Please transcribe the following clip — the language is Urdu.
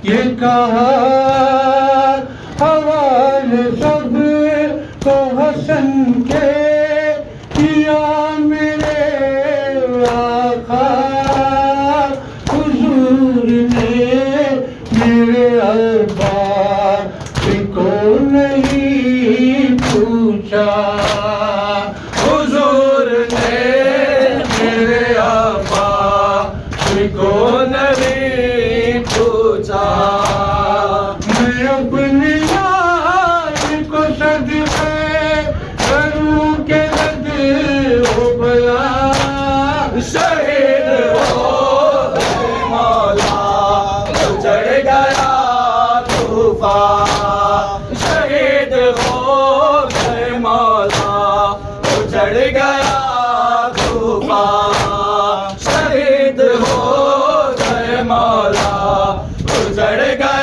یہ کہا حوالے سب کو حسن کے کیا میرے آقا حضور نے میرے عباس کو نہیں پوچھا حضور نے میرے عباس کو نہیں پوچھا میں اپنی یار کو صدقے کروں کہ رد ہو بلا شہید ہو مولا چڑھ گیا طوفان شہید ہو گئے مولا چڑھ گیا طوفان شہید ہو گئے مولا چڑھ گیا